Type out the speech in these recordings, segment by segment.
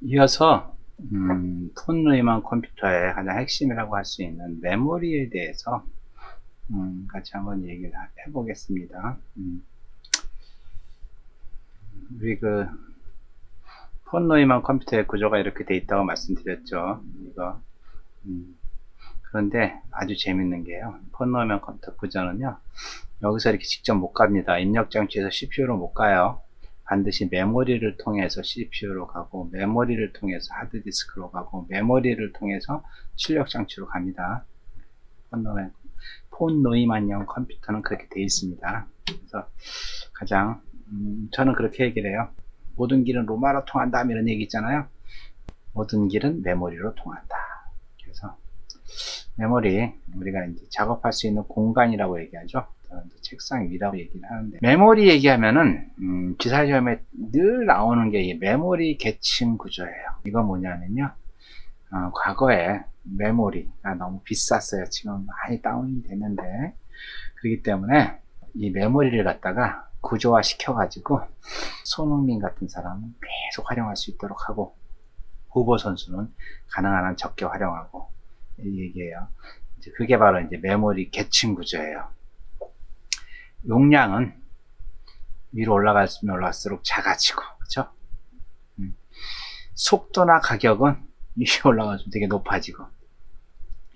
이어서 폰 노이만 컴퓨터의 가장 핵심이라고 할 수 있는 메모리에 대해서 같이 한번 얘기를 해보겠습니다. 우리 폰 노이만 컴퓨터의 구조가 이렇게 돼 있다고 말씀드렸죠. 그런데 아주 재밌는 게요. 폰 노이만 컴퓨터 구조는요, 여기서 이렇게 직접 못 갑니다. 입력 장치에서 CPU로 못 가요. 반드시 메모리를 통해서 CPU로 가고, 메모리를 통해서 하드디스크로 가고, 메모리를 통해서 출력 장치로 갑니다. 폰 노이만형 컴퓨터는 그렇게 되어 있습니다. 그래서 가장 저는 그렇게 얘기를 해요. 모든 길은 로마로 통한다 이런 얘기 있잖아요. 모든 길은 메모리로 통한다. 그래서 메모리, 우리가 이제 작업할 수 있는 공간이라고 얘기하죠. 책상 위라고 얘기를 하는데, 메모리 얘기하면은 기사시험에 늘 나오는 게 이 메모리 계층 구조예요. 이거 뭐냐면요, 과거에 메모리가 너무 비쌌어요. 지금 많이 다운이 됐는데, 그렇기 때문에 이 메모리를 갖다가 구조화 시켜가지고 손흥민 같은 사람은 계속 활용할 수 있도록 하고, 후보 선수는 가능한 한 적게 활용하고, 이 얘기예요. 이제 그게 바로 이제 메모리 계층 구조예요. 용량은 위로 올라갈수록 올라갈수록 작아지고, 그렇죠? 속도나 가격은 위로 올라가면 되게 높아지고,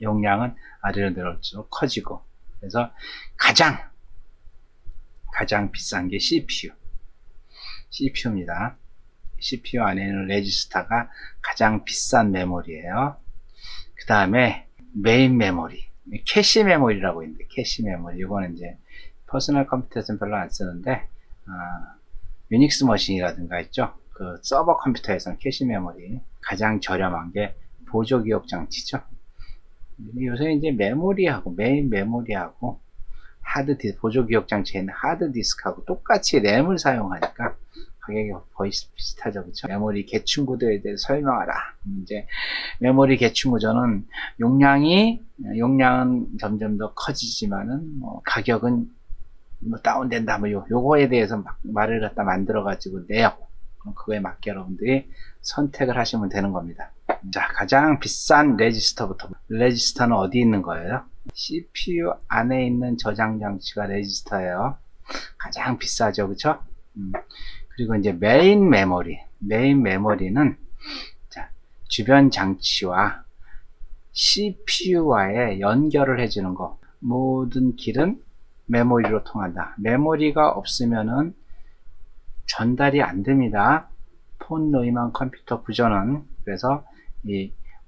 용량은 아래로 내려올수록 커지고. 그래서 가장 비싼 게 CPU입니다. CPU 안에 있는 레지스터가 가장 비싼 메모리예요. 그 다음에 메인 메모리, 캐시 메모리라고 있는데, 캐시 메모리, 이거는 이제 퍼스널 컴퓨터에서는 별로 안 쓰는데, 유닉스 머신이라든가 있죠. 그 서버 컴퓨터에서는 캐시 메모리, 가장 저렴한 게 보조 기억 장치죠. 요새 이제 메모리하고 메인 메모리하고 보조 기억 장치에 있는 하드디스크하고 똑같이 램을 사용하니까 가격이 거의 비슷하죠. 그렇죠? 메모리 계층 구조에 대해서 설명하라. 이제 메모리 계층 구조는 용량은 점점 더 커지지만은 가격은 다운된다. 요거에 대해서 말을 갖다 만들어 가지고 내요. 그럼 그거에 맞게 여러분들이 선택을 하시면 되는 겁니다. 자, 가장 비싼 레지스터부터. 레지스터는 어디 있는 거예요? CPU 안에 있는 저장 장치가 레지스터예요. 가장 비싸죠, 그쵸? 그리고 이제 메인 메모리는 자, 주변 장치와 CPU와의 연결을 해주는 거. 모든 길은 메모리로 통한다. 메모리가 없으면은 전달이 안 됩니다. 폰 노이만 컴퓨터 구조는. 그래서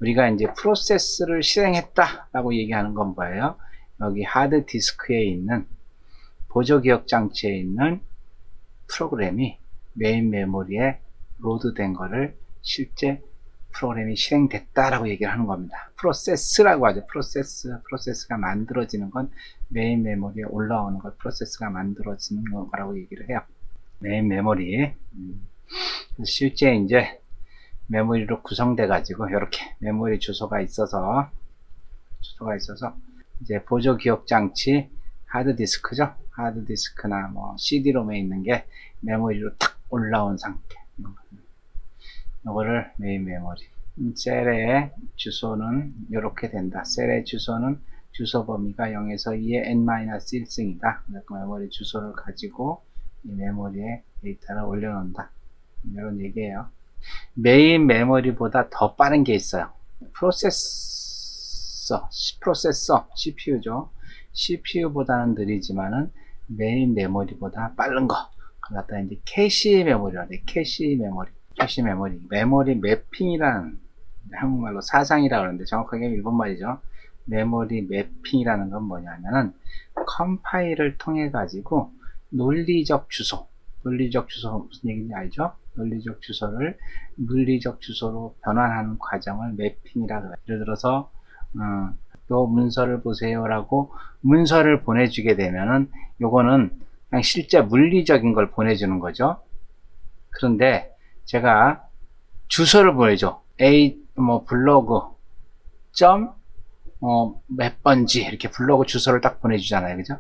우리가 이제 프로세스를 실행했다 라고 얘기하는 건 뭐예요? 여기 하드디스크에 있는 보조 기억 장치에 있는 프로그램이 메인 메모리에 로드된 거를 실제 프로그램이 실행됐다라고 얘기를 하는 겁니다. 프로세스라고 하죠. 프로세스가 만들어지는 건 메인 메모리에 올라오는 걸 프로세스가 만들어지는 거라고 얘기를 해요. 메인 메모리. 실제 이제 메모리로 구성돼 가지고 이렇게 메모리 주소가 있어서 이제 보조 기억 장치 하드디스크죠. 하드디스크나 CD롬에 있는 게 메모리로 탁 올라온 상태. 이거를 메인 메모리. 셀의 주소는 이렇게 된다. 셀의 주소는 주소 범위가 0에서 2의 n-1승이다. 메모리 주소를 가지고 이 메모리에 데이터를 올려놓는다. 이런 얘기예요. 메인 메모리보다 더 빠른 게 있어요. 프로세서, CPU죠. CPU보다는 느리지만은 메인 메모리보다 빠른 거. 갖다 이제 캐시 메모리라고 해. 캐시 메모리. 메모리 매핑이라는, 한국말로 사상이라고 하는데 정확하게 일본말이죠. 메모리 매핑이라는 건 뭐냐면은 컴파일을 통해 가지고 논리적 주소 무슨 얘기인지 알죠? 논리적 주소를 물리적 주소로 변환하는 과정을 매핑이라 그래요. 예를 들어서 요 문서를 보세요라고 문서를 보내주게 되면은 요거는 그냥 실제 물리적인 걸 보내주는 거죠. 그런데 제가 주소를 보내줘. 블로그 몇 번지 이렇게 블로그 주소를 딱 보내주잖아요. 그죠?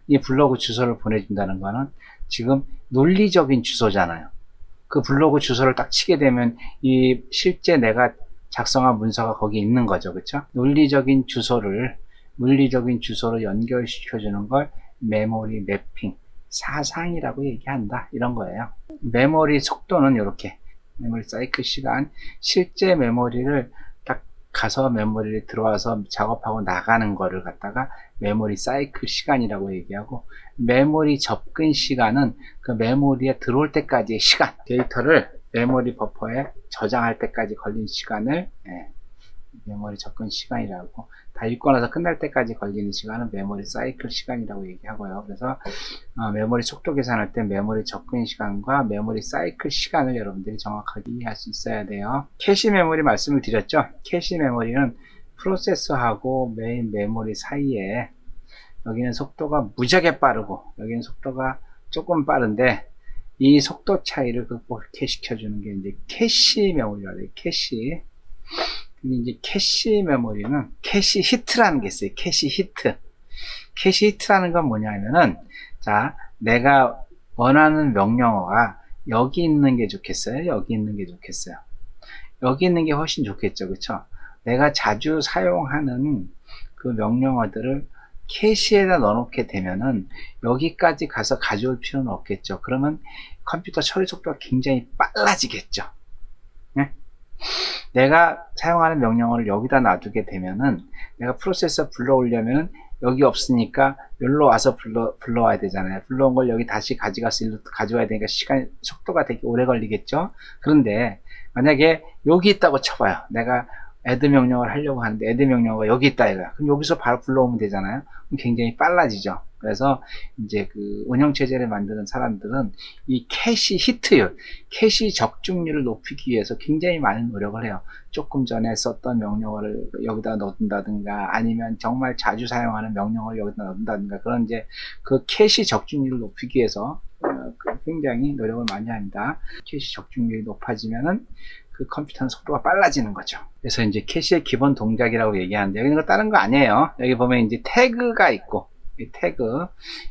이 블로그 주소를 보내준다는 거는 지금 논리적인 주소잖아요. 그 블로그 주소를 딱 치게 되면 이 실제 내가 작성한 문서가 거기 있는 거죠. 그쵸? 물리적인 주소로 연결시켜 주는 걸 메모리 매핑, 사상이라고 얘기한다. 이런 거예요. 메모리 속도는 이렇게, 메모리 사이클 시간, 실제 메모리를 딱 가서 메모리에 들어와서 작업하고 나가는 거를 갖다가 메모리 사이클 시간이라고 얘기하고, 메모리 접근 시간은 그 메모리에 들어올 때까지의 시간, 데이터를 메모리 버퍼에 저장할 때까지 걸린 시간을 메모리 접근 시간이라고, 다 읽고 나서 끝날 때까지 걸리는 시간은 메모리 사이클 시간이라고 얘기하고요. 그래서 메모리 속도 계산할 때 메모리 접근 시간과 메모리 사이클 시간을 여러분들이 정확하게 이해할 수 있어야 돼요. 캐시 메모리 말씀을 드렸죠. 캐시 메모리는 프로세서하고 메인 메모리 사이에, 여기는 속도가 무지하게 빠르고 여기는 속도가 조금 빠른데, 이 속도 차이를 극복해 시켜주는 게 이제 캐시 메모리라고 해요. 캐시. 근데 이제 캐시 메모리는 캐시 히트라는 게 있어요. 캐시 히트. 캐시 히트라는 건 뭐냐면은, 자, 내가 원하는 명령어가 여기 있는 게 좋겠어요? 여기 있는 게 좋겠어요? 여기 있는 게 훨씬 좋겠죠. 그쵸? 내가 자주 사용하는 그 명령어들을 캐시에다 넣어놓게 되면은 여기까지 가서 가져올 필요는 없겠죠. 그러면 컴퓨터 처리 속도가 굉장히 빨라지겠죠. 네? 내가 사용하는 명령어를 여기다 놔두게 되면은, 내가 프로세서 불러오려면 여기 없으니까 여기로 와서 불러와야 되잖아요. 불러온 걸 여기 다시 가져가서 일로 가져와야 되니까 속도가 되게 오래 걸리겠죠. 그런데 만약에 여기 있다고 쳐봐요. 내가 add 명령을 하려고 하는데 add 명령어가 여기 있다 이거야. 그럼 여기서 바로 불러오면 되잖아요. 그럼 굉장히 빨라지죠. 그래서 이제 그 운영체제를 만드는 사람들은 이 캐시 히트율, 캐시 적중률을 높이기 위해서 굉장히 많은 노력을 해요. 조금 전에 썼던 명령어를 여기다 넣는다든가, 아니면 정말 자주 사용하는 명령어를 여기다 넣는다든가, 그런 이제 그 캐시 적중률을 높이기 위해서 굉장히 노력을 많이 합니다. 캐시 적중률이 높아지면은 그 컴퓨터는 속도가 빨라지는 거죠. 그래서 이제 캐시의 기본 동작이라고 얘기하는데, 이거 다른 거 아니에요. 여기 보면 이제 태그가 있고, 이 태그,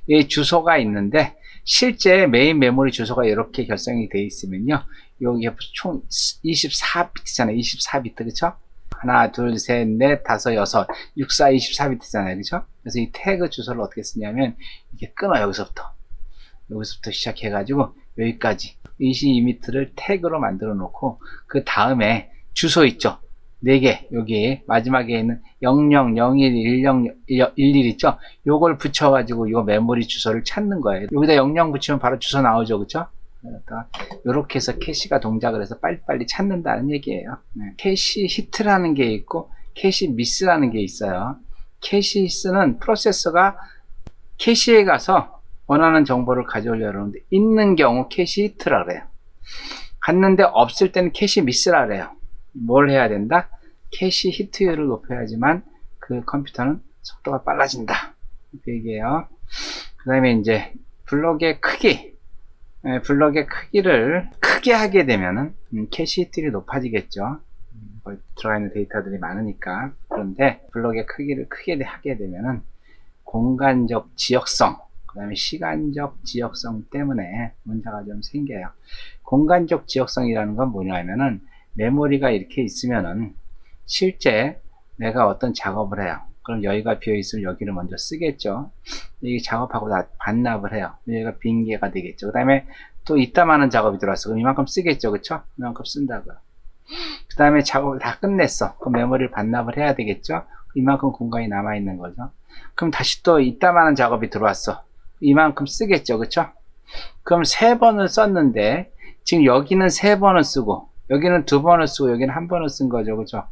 이 주소가 있는데, 실제 메인 메모리 주소가 이렇게 결성이 되어 있으면요, 여기 총 24비트잖아요. 24비트, 그쵸? 하나, 둘, 셋, 넷, 다섯, 여섯, 6, 4, 24비트잖아요. 그쵸? 그래서 이 태그 주소를 어떻게 쓰냐면, 이렇게 끊어, 여기서부터 시작해가지고, 여기까지 22비트를 태그로 만들어 놓고, 그 다음에 주소 있죠? 4개, 여기 마지막에 있는 00, 01, 11 있죠? 요걸 붙여가지고 요 메모리 주소를 찾는 거예요. 여기다 00 붙이면 바로 주소 나오죠, 그쵸? 요렇게 해서 캐시가 동작을 해서 빨리빨리 찾는다는 얘기예요. 캐시 히트라는 게 있고 캐시 미스라는 게 있어요. 캐시 히트는 프로세서가 캐시에 가서 원하는 정보를 가져오려고 하는데, 있는 경우 캐시 히트라 그래요. 갔는데 없을 때는 캐시 미스라 그래요. 뭘 해야 된다? 캐시 히트율을 높여야지만 그 컴퓨터는 속도가 빨라진다. 이렇게 얘기해요. 그 다음에 이제 블록의 크기, 블록의 크기를 크게 하게 되면은 캐시 히트율이 높아지겠죠. 들어가 있는 데이터들이 많으니까. 그런데 블록의 크기를 크게 하게 되면은 공간적 지역성, 그 다음에 시간적 지역성 때문에 문제가 좀 생겨요. 공간적 지역성이라는 건 뭐냐면은, 메모리가 이렇게 있으면은 실제 내가 어떤 작업을 해요. 그럼 여기가 비어 있으면 여기를 먼저 쓰겠죠. 여기 작업하고 다 반납을 해요. 여기가 빈 개가 되겠죠. 그 다음에 또 이따만한 작업이 들어왔어. 그럼 이만큼 쓰겠죠. 그쵸? 이만큼 쓴다고요. 그 다음에 작업을 다 끝냈어. 그럼 메모리를 반납을 해야 되겠죠. 이만큼 공간이 남아 있는 거죠. 그럼 다시 또 이따만한 작업이 들어왔어. 이만큼 쓰겠죠. 그쵸? 그럼 3번을 썼는데, 지금 여기는 3번을 쓰고 여기는 2번을 쓰고 여기는 1번을 쓴 거죠. 그죠?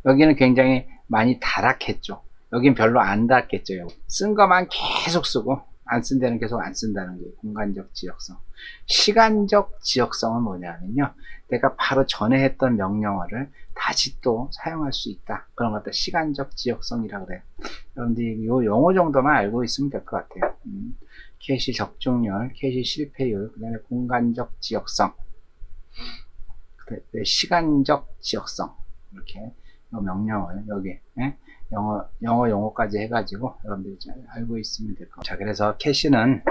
여기는 굉장히 많이 다락했죠. 여긴 별로 안 닿겠죠. 쓴 것만 계속 쓰고 안 쓴 데는 계속 안 쓴다는 게 공간적 지역성. 시간적 지역성은 뭐냐면요, 내가 바로 전에 했던 명령어를 다시 또 사용할 수 있다. 그런 것들 시간적 지역성이라고 그래요. 여러분들이 이 용어 정도만 알고 있으면 될 것 같아요. 캐시 적중률, 캐시 실패율, 그 다음에 공간적 지역성, 시간적 지역성, 이렇게 명령어를 여기 영어 용어까지 해가지고 여러분들이 잘 알고 있으면 될 것 같아요. 자, 그래서 캐시는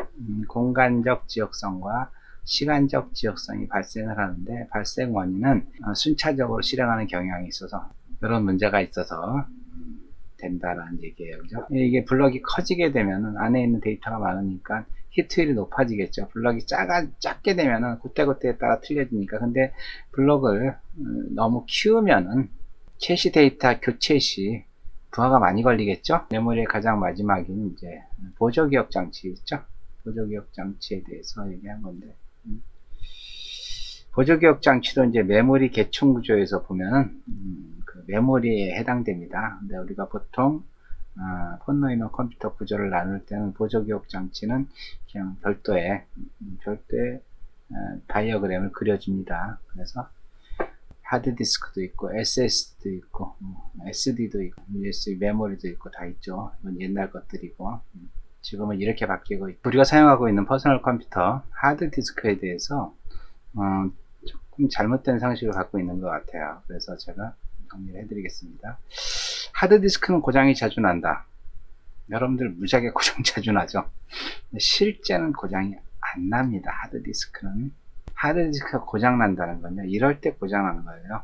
공간적 지역성과 시간적 지역성이 발생을 하는데 발생 원인은 순차적으로 실행하는 경향이 있어서 이런 문제가 있어서 된다라는 얘기예요. 그죠? 이게 블럭이 커지게 되면은 안에 있는 데이터가 많으니까 히트율이 높아지겠죠. 블럭이 작게 되면은 그때그때에 따라 틀려지니까. 근데 블럭을 너무 키우면은 캐시 데이터 교체 시 부하가 많이 걸리겠죠. 메모리의 가장 마지막인 이제 보조기억 장치 있죠. 보조기억 장치에 대해서 얘기한 건데, 보조기억 장치도 이제 메모리 계층 구조에서 보면은 그 메모리에 해당됩니다. 근데 우리가 보통 폰노이너 컴퓨터 구조를 나눌 때는 보조기억 장치는 그냥 별도의 다이어그램을 그려줍니다. 그래서 하드디스크도 있고 SSD도 있고 SD도 있고 USB 메모리도 있고 다 있죠. 이건 옛날 것들이고 지금은 이렇게 바뀌고 있고, 우리가 사용하고 있는 퍼스널 컴퓨터 하드디스크에 대해서 조금 잘못된 상식을 갖고 있는 것 같아요. 그래서 제가 정리를 해드리겠습니다. 하드디스크는 고장이 자주 난다. 여러분들 무지하게 고장 자주 나죠. 근데 실제는 고장이 안 납니다. 하드디스크가 고장 난다는 건요, 이럴 때 고장 나는 거예요.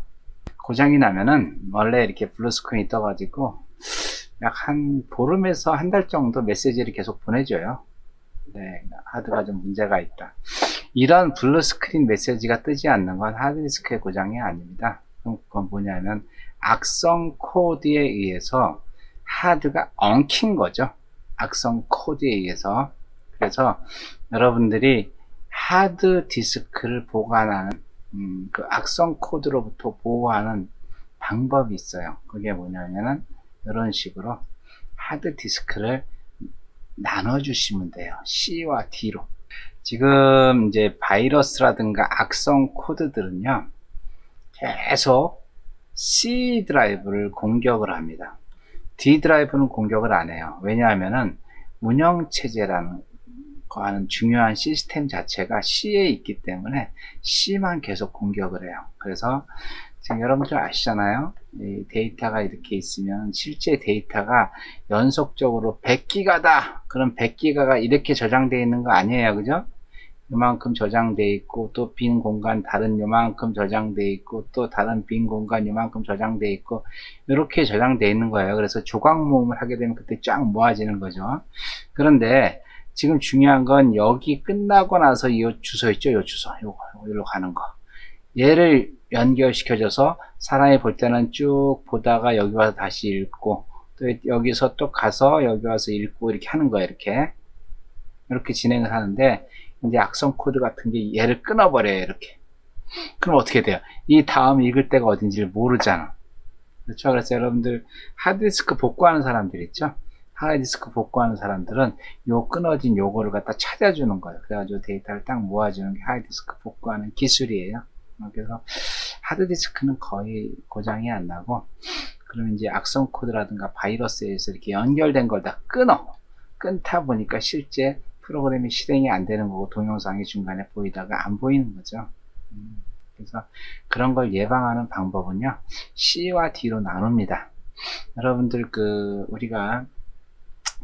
고장이 나면은 원래 이렇게 블루 스크린이 떠가지고 약 한 보름에서 한 달 정도 메시지를 계속 보내줘요. 네, 하드가 좀 문제가 있다. 이런 블루 스크린 메시지가 뜨지 않는 건 하드디스크의 고장이 아닙니다. 그건 뭐냐면 악성 코드에 의해서 하드가 엉킨 거죠. 악성 코드에 의해서. 그래서 여러분들이 하드디스크를 보관하는 그 악성 코드로부터 보호하는 방법이 있어요. 그게 뭐냐면은 이런 식으로 하드디스크를 나눠주시면 돼요. C와 D로. 지금 이제 바이러스라든가 악성 코드들은요, 계속 C 드라이브를 공격을 합니다. D 드라이브는 공격을 안 해요. 왜냐하면은 운영체제라는 거 하는 중요한 시스템 자체가 C에 있기 때문에 C만 계속 공격을 해요. 그래서 지금 여러분들 아시잖아요. 이 데이터가 이렇게 있으면 실제 데이터가 연속적으로 100기가다. 그럼 100기가가 이렇게 저장되어 있는 거 아니에요. 그죠? 요만큼 저장되어 있고, 또 빈 공간 다른 요만큼 저장되어 있고, 또 다른 빈 공간 요만큼 저장되어 있고, 이렇게 저장되어 있는 거예요. 그래서 조각 모음을 하게 되면 그때 쫙 모아지는 거죠. 그런데 지금 중요한 건 여기 끝나고 나서 이 주소 있죠? 이 주소. 요거 가는 거. 얘를 연결시켜줘서 사람이 볼 때는 쭉 보다가 여기 와서 다시 읽고, 또 여기서 또 가서 여기 와서 읽고, 이렇게 하는 거예요. 이렇게 진행을 하는데, 이제 악성 코드 같은 게 얘를 끊어버려요. 이렇게. 그럼 어떻게 돼요? 이 다음 읽을 때가 어딘지를 모르잖아. 그렇죠? 그래서 여러분들 하드디스크 복구하는 사람들 있죠? 하드디스크 복구하는 사람들은 요 끊어진 요거를 갖다 찾아주는 거예요. 그래가지고 데이터를 딱 모아주는 게 하드디스크 복구하는 기술이에요. 그래서 하드디스크는 거의 고장이 안 나고, 그러면 이제 악성 코드라든가 바이러스에 의해서 이렇게 연결된 걸 다 끊다 보니까 실제 프로그램이 실행이 안 되는 거고, 동영상이 중간에 보이다가 안 보이는 거죠. 그래서 그런 걸 예방하는 방법은요, C와 D로 나눕니다. 여러분들 우리가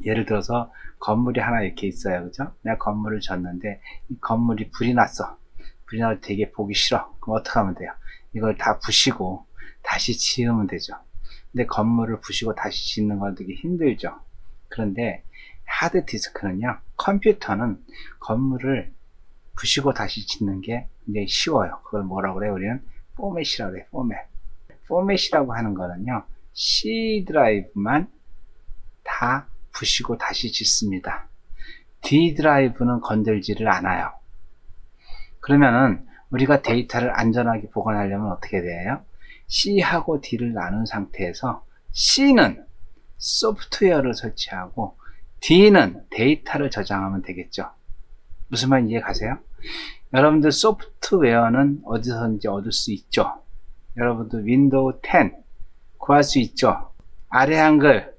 예를 들어서 건물이 하나 이렇게 있어요. 그죠? 내가 건물을 졌는데 이 건물이 불이 났어. 불이 나서 되게 보기 싫어. 그럼 어떻게 하면 돼요? 이걸 다 부시고 다시 지으면 되죠. 근데 건물을 부시고 다시 짓는 건 되게 힘들죠. 그런데 하드디스크는요, 컴퓨터는 건물을 부시고 다시 짓는 게 굉장히 쉬워요. 그걸 뭐라고 그래요? 우리는 포맷이라고 해요. 포맷이라고 하는 거는요, C 드라이브만 다 부시고 다시 짓습니다. D 드라이브는 건들지를 않아요. 그러면은 우리가 데이터를 안전하게 보관하려면 어떻게 돼요? C하고 D를 나눈 상태에서 C는 소프트웨어를 설치하고 D는 데이터를 저장하면 되겠죠. 무슨 말인지 이해 가세요? 여러분들 소프트웨어는 어디서든지 얻을 수 있죠. 여러분들 윈도우 10 구할 수 있죠. 아래 한글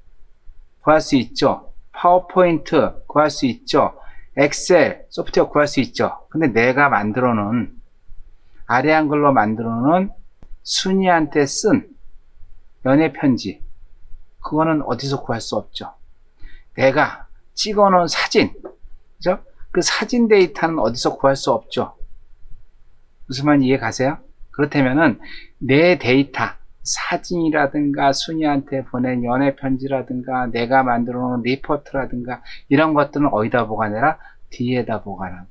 구할 수 있죠. 파워포인트 구할 수 있죠. 엑셀 소프트웨어 구할 수 있죠. 근데 내가 만들어 놓은, 아래 한글로 만들어 놓은 순이한테 쓴 연애 편지, 그거는 어디서 구할 수 없죠. 내가 찍어 놓은 사진, 그죠? 그 사진 데이터는 어디서 구할 수 없죠. 무슨 말인지 이해 가세요? 그렇다면은 내 데이터, 사진이라든가 순이한테 보낸 연애 편지라든가 내가 만들어 놓은 리포트라든가 이런 것들은 어디다 보관해라? D에다 보관하고.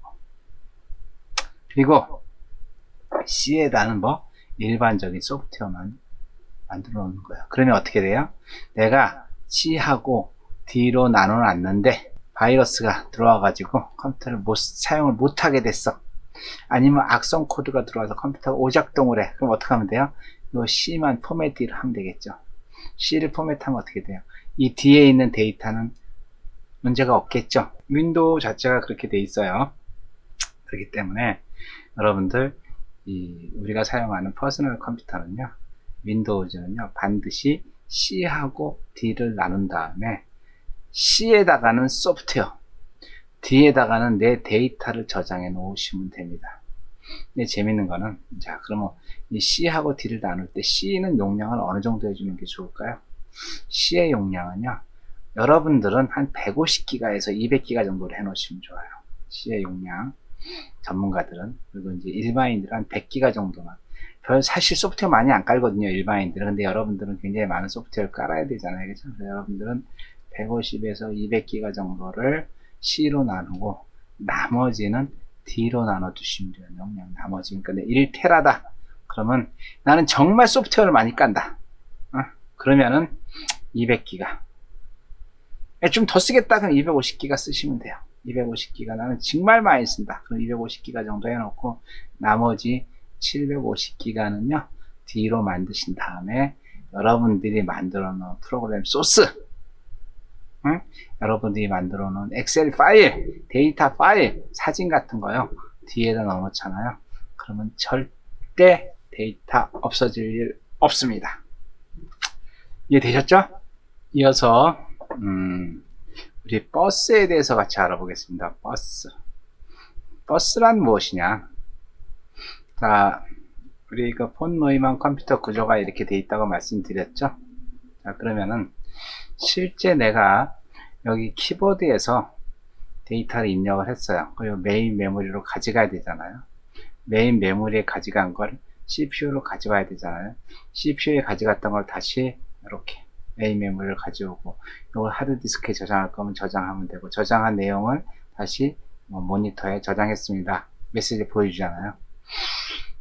그리고 C에다는 뭐? 일반적인 소프트웨어만 만들어 놓는 거예요. 그러면 어떻게 돼요? 내가 C하고 D로 나눠 놨는데 바이러스가 들어와 가지고 컴퓨터를 사용을 못하게 됐어. 아니면 악성 코드가 들어와서 컴퓨터가 오작동을 해. 그럼 어떻게 하면 돼요? 이 C만 포맷을 하면 되겠죠. C를 포맷하면 어떻게 돼요? 이 뒤에 있는 데이터는 문제가 없겠죠. 윈도우 자체가 그렇게 돼 있어요. 그렇기 때문에 여러분들 우리가 사용하는 퍼스널 컴퓨터는요, 윈도우즈는요, 반드시 C하고 D를 나눈 다음에 C에다가는 소프트웨어, D에다가는 내 데이터를 저장해 놓으시면 됩니다. 근데 재밌는 거는, 자, 그러면 이 C하고 D를 나눌 때 C는 용량을 어느 정도 해주는 게 좋을까요? C의 용량은요, 여러분들은 한 150기가에서 200기가 정도로 해 놓으시면 좋아요. C의 용량. 전문가들은, 그리고 이제 일반인들은 한 100기가 정도만. 사실 소프트웨어 많이 안 깔거든요, 일반인들은. 근데 여러분들은 굉장히 많은 소프트웨어를 깔아야 되잖아요. 그죠? 그래서 여러분들은 150에서 200기가 정도를 C로 나누고, 나머지는 D로 나눠 두시면 돼요. 용량 나머지. 그러니까 1테라다. 그러면 나는 정말 소프트웨어를 많이 깐다. 그러면은 200기가. 좀 더 쓰겠다. 그럼 250기가 쓰시면 돼요. 250기가 나는 정말 많이 쓴다. 그럼 250기가 정도 해놓고 나머지 750기가는요. D로 만드신 다음에 여러분들이 만들어 놓은 프로그램 소스, 여러분들이 만들어 놓은 엑셀 파일, 데이터 파일, 사진 같은 거요. D에다 넣어놓잖아요. 그러면 절대 데이터 없어질 일 없습니다. 이해되셨죠? 이어서 우리 버스에 대해서 같이 알아보겠습니다. 버스란 무엇이냐? 자, 우리 폰 노이만 컴퓨터 구조가 이렇게 돼 있다고 말씀드렸죠? 자, 그러면은 실제 내가 여기 키보드에서 데이터를 입력을 했어요. 그리고 메인 메모리로 가져가야 되잖아요. 메인 메모리에 가져간 걸 CPU로 가져가야 되잖아요. CPU에 가져갔던 걸 다시 이렇게 메인 메모리를 가져오고, 이걸 하드디스크에 저장할 거면 저장하면 되고, 저장한 내용을 다시 모니터에 저장했습니다. 메시지 보여주잖아요.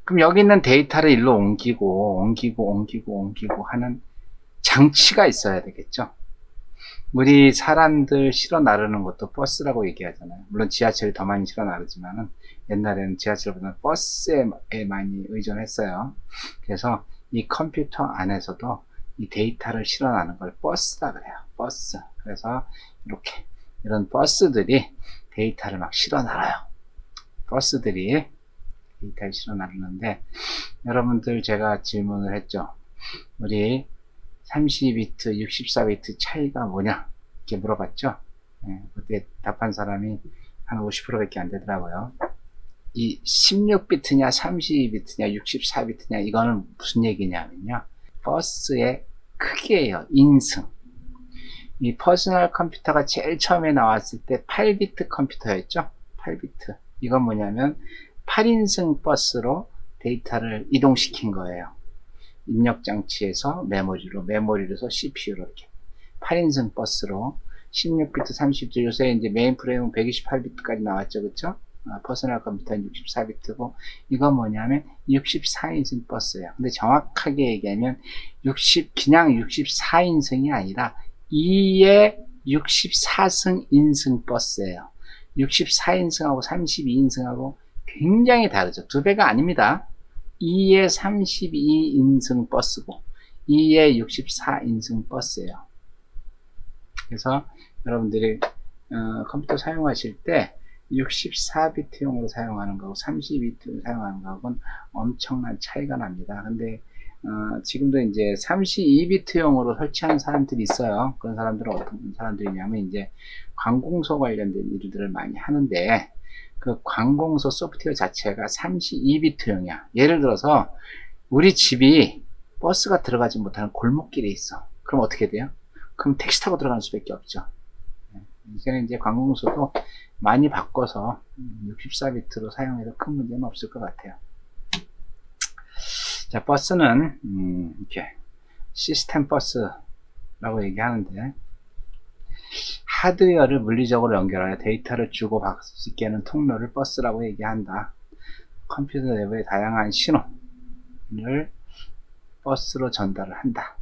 그럼 여기 있는 데이터를 일로 옮기고 하는 장치가 있어야 되겠죠. 우리 사람들 실어 나르는 것도 버스라고 얘기하잖아요. 물론 지하철이 더 많이 실어 나르지만은 옛날에는 지하철보다는 버스에 많이 의존했어요. 그래서 이 컴퓨터 안에서도 이 데이터를 실어나는 걸 버스라 그래요. 버스. 그래서 이렇게 이런 버스들이 데이터를 막 실어나가요. 버스들이 데이터를 실어나르는데, 여러분들 제가 질문을 했죠. 우리 32비트, 64비트 차이가 뭐냐? 이렇게 물어봤죠. 그때 답한 사람이 한 50%밖에 안 되더라고요. 이 16비트냐, 32비트냐, 64비트냐, 이거는 무슨 얘기냐면요. 버스의 크기예요. 인승. 이 퍼스널 컴퓨터가 제일 처음에 나왔을 때 8비트 컴퓨터였죠. 8비트. 이건 뭐냐면 8인승 버스로 데이터를 이동시킨 거예요. 입력 장치에서 메모리로서 CPU로 이렇게 8인승 버스로 16비트, 30비트. 요새 이제 메인 프레임은 128비트까지 나왔죠, 그렇죠? 퍼스널 컴퓨터는 64비트고, 이건 뭐냐면 64인승 버스예요. 근데 정확하게 얘기하면 그냥 64인승이 아니라 2의 64승 인승 버스예요. 64인승하고 32인승하고 굉장히 다르죠. 두 배가 아닙니다. 2의 32인승 버스고 2의 64인승 버스예요. 그래서 여러분들이 컴퓨터 사용하실 때 64비트용으로 사용하는 거하고 32비트 사용하는 거하고는 엄청난 차이가 납니다. 근데 지금도 이제 32비트용으로 설치하는 사람들이 있어요. 그런 사람들은 어떤 사람들이냐면 이제 관공서 관련된 일들을 많이 하는데, 그 관공서 소프트웨어 자체가 32비트용이야. 예를 들어서 우리 집이 버스가 들어가지 못하는 골목길에 있어. 그럼 어떻게 돼요? 그럼 택시 타고 들어가는 수밖에 없죠. 이제는 이제 관공서도 많이 바꿔서 64비트로 사용해도 큰 문제는 없을 것 같아요. 자, 버스는 이렇게 시스템 버스라고 얘기하는데, 하드웨어를 물리적으로 연결하여 데이터를 주고 받을 수 있게 하는 통로를 버스라고 얘기한다. 컴퓨터 내부의 다양한 신호를 버스로 전달을 한다.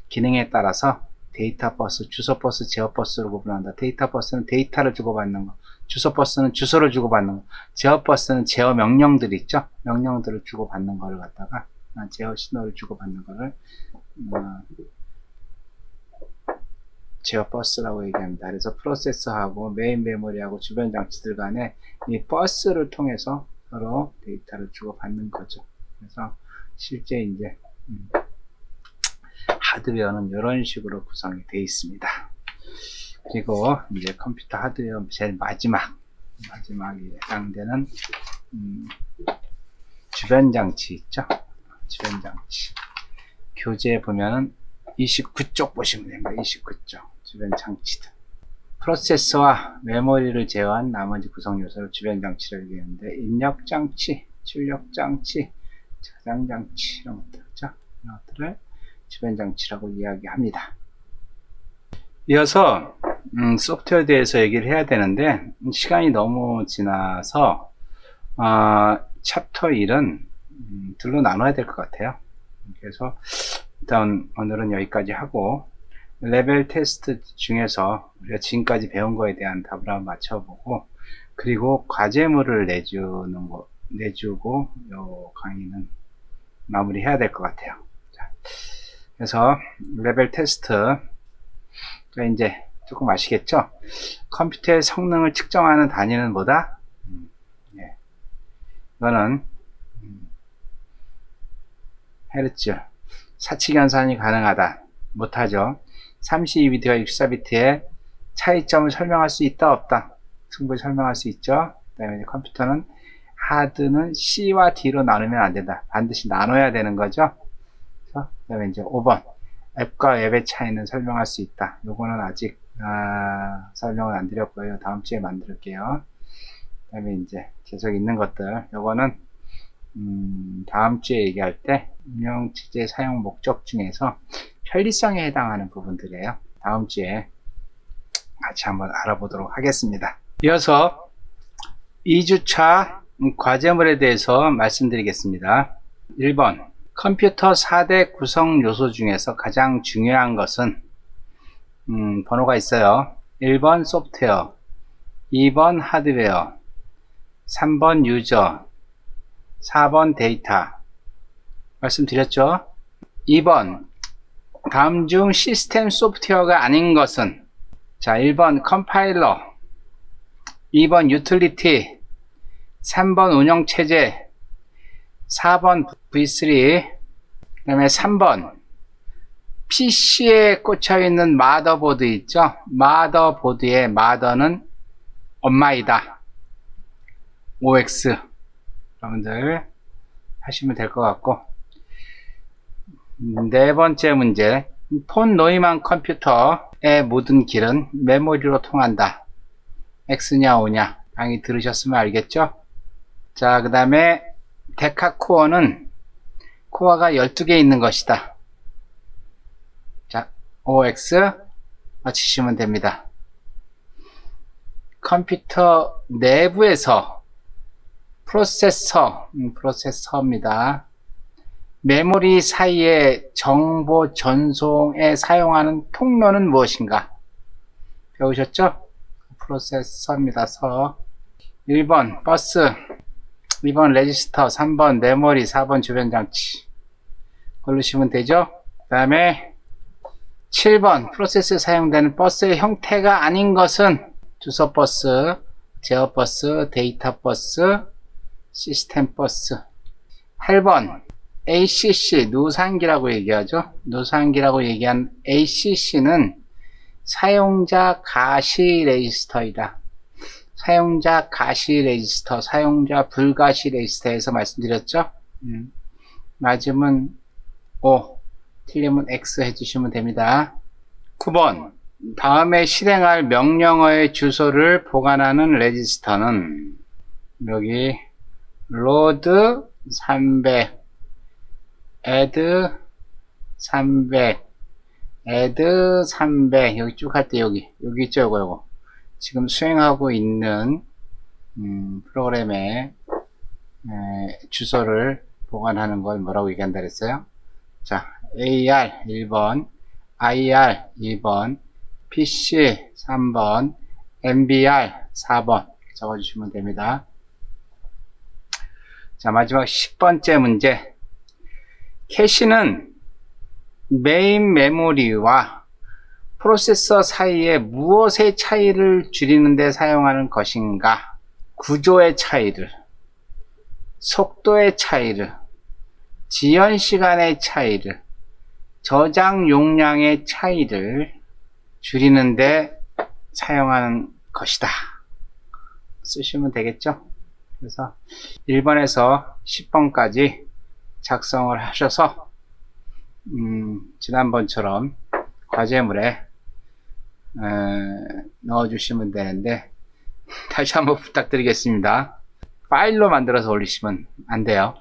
기능에 따라서 데이터 버스, 주소 버스, 제어 버스로 구분한다. 데이터 버스는 데이터를 주고받는 거, 주소 버스는 주소를 주고받는 거, 제어 버스는 제어 명령들 있죠? 명령들을 주고받는 거를 갖다가 제어 신호를 주고받는 거를 제어 버스라고 얘기합니다. 그래서 프로세서하고 메인 메모리하고 주변 장치들 간에 이 버스를 통해서 서로 데이터를 주고받는 거죠. 그래서 실제 이제 하드웨어는 이런 식으로 구성이 되어 있습니다. 그리고 이제 컴퓨터 하드웨어 제일 마지막에 해당되는 주변 장치 있죠? 주변 장치. 교재에 보면은 29쪽 보시면 됩니다. 29쪽. 주변 장치들. 프로세서와 메모리를 제어한 나머지 구성 요소를 주변 장치라고 얘기하는데, 입력 장치, 출력 장치, 저장 장치, 이런 것들, 그죠? 이런 것들을 주변 장치라고 이야기합니다. 이어서 소프트웨어에 대해서 얘기를 해야 되는데, 시간이 너무 지나서 챕터 1은 둘로 나눠야 될 것 같아요. 그래서 일단 오늘은 여기까지 하고, 레벨 테스트 중에서 우리가 지금까지 배운 거에 대한 답을 한번 맞춰보고, 그리고 과제물을 내주고 요 강의는 마무리해야 될 것 같아요. 자, 그래서 레벨 테스트 이제 조금 아시겠죠? 컴퓨터의 성능을 측정하는 단위는 뭐다? 예. 이거는 헤르츠. 사칙 연산이 가능하다. 못하죠. 32비트와 64비트의 차이점을 설명할 수 있다 없다? 충분히 설명할 수 있죠. 그 다음에 컴퓨터는 하드는 C와 D로 나누면 안 된다. 반드시 나눠야 되는 거죠. 그 다음에 이제 5번 앱과 앱의 차이는 설명할 수 있다. 요거는 아직 설명을 안 드렸고요. 다음 주에 만들게요. 그 다음에 이제 계속 있는 것들, 요거는 다음 주에 얘기할 때 운영체제 사용 목적 중에서 편리성에 해당하는 부분들이에요. 다음 주에 같이 한번 알아보도록 하겠습니다. 이어서 2주차 과제물에 대해서 말씀드리겠습니다. 1번 컴퓨터 4대 구성 요소 중에서 가장 중요한 것은 번호가 있어요. 1번 소프트웨어, 2번 하드웨어, 3번 유저, 4번 데이터. 말씀드렸죠? 2번 다음 중 시스템 소프트웨어가 아닌 것은, 자, 1번 컴파일러, 2번 유틸리티, 3번 운영체제, 4번 V3, 그 다음에 3번 PC에 꽂혀있는 마더보드 있죠? 마더보드의 마더는 엄마이다. OX. 여러분들 하시면 될 것 같고, 네 번째 문제, 폰 노이만 컴퓨터의 모든 길은 메모리로 통한다. X냐 O냐 강의 들으셨으면 알겠죠? 자, 그 다음에 데카 코어는 코어가 12개 있는 것이다. 자, OX 맞히시면 됩니다. 컴퓨터 내부에서 프로세서입니다. 메모리 사이의 정보 전송에 사용하는 통로는 무엇인가? 배우셨죠? 프로세서입니다. 1번 버스, 2번 레지스터, 3번 메모리, 4번 주변 장치. 고르시면 되죠? 그 다음에 7번 프로세스에 사용되는 버스의 형태가 아닌 것은 주소 버스, 제어 버스, 데이터 버스, 시스템 버스. 8번 ACC, 누상기라고 얘기하죠. 누상기라고 얘기한 ACC는 사용자 가시 레지스터이다. 사용자 가시 레지스터, 사용자 불가시 레지스터에서 말씀드렸죠. 맞으면 O, 틀리면 X 해주시면 됩니다. 9번 다음에 실행할 명령어의 주소를 보관하는 레지스터는, 여기 로드 300 add 300 add 300 여기 쭉 할 때 여기 있죠. 요거 지금 수행하고 있는 프로그램의 주소를 보관하는 걸 뭐라고 얘기한다 그랬어요? 자, AR 1번, IR 2번, PC 3번, MBR 4번 적어주시면 됩니다. 자, 마지막 10번째 문제. 캐시는 메인 메모리와 프로세서 사이에 무엇의 차이를 줄이는 데 사용하는 것인가? 구조의 차이를, 속도의 차이를, 지연 시간의 차이를, 저장 용량의 차이를 줄이는데 사용하는 것이다. 쓰시면 되겠죠? 그래서 1번에서 10번까지 작성을 하셔서 지난번처럼 과제물에 넣어주시면 되는데, 다시 한번 부탁드리겠습니다. 파일로 만들어서 올리시면 안 돼요.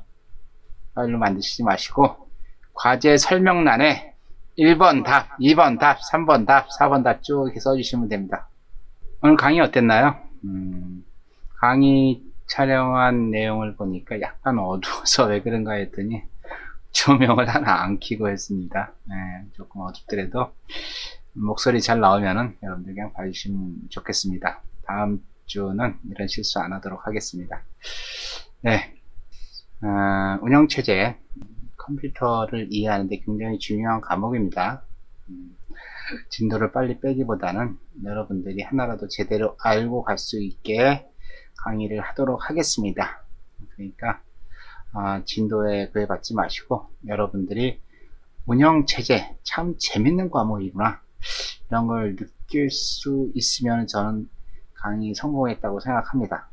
파일로 만드시지 마시고 과제 설명란에 1번 답, 2번 답, 3번 답, 4번 답 쭉 이렇게 써주시면 됩니다. 오늘 강의 어땠나요? 강의 촬영한 내용을 보니까 약간 어두워서 왜 그런가 했더니 조명을 하나 안 켜고 했습니다. 조금 어둡더라도 목소리 잘 나오면은 여러분들 그냥 봐주시면 좋겠습니다. 다음 주는 이런 실수 안 하도록 하겠습니다. 네, 운영체제, 컴퓨터를 이해하는 데 굉장히 중요한 과목입니다. 진도를 빨리 빼기보다는 여러분들이 하나라도 제대로 알고 갈 수 있게 강의를 하도록 하겠습니다. 그러니까 진도에 구애받지 마시고 여러분들이 운영체제 참 재밌는 과목이구나 이런 걸 느낄 수 있으면 저는 강의 성공했다고 생각합니다.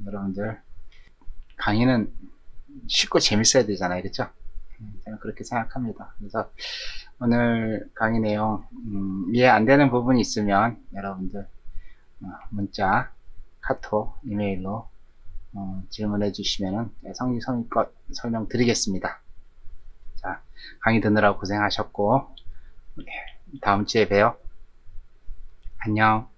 여러분들 강의는 쉽고 재밌어야 되잖아요, 그렇죠? 저는 그렇게 생각합니다. 그래서 오늘 강의 내용 이해 안 되는 부분이 있으면 여러분들 문자, 카톡, 이메일로 질문해 주시면 성의껏 설명 드리겠습니다. 자, 강의 듣느라고 고생하셨고 다음 주에 봬요. 안녕.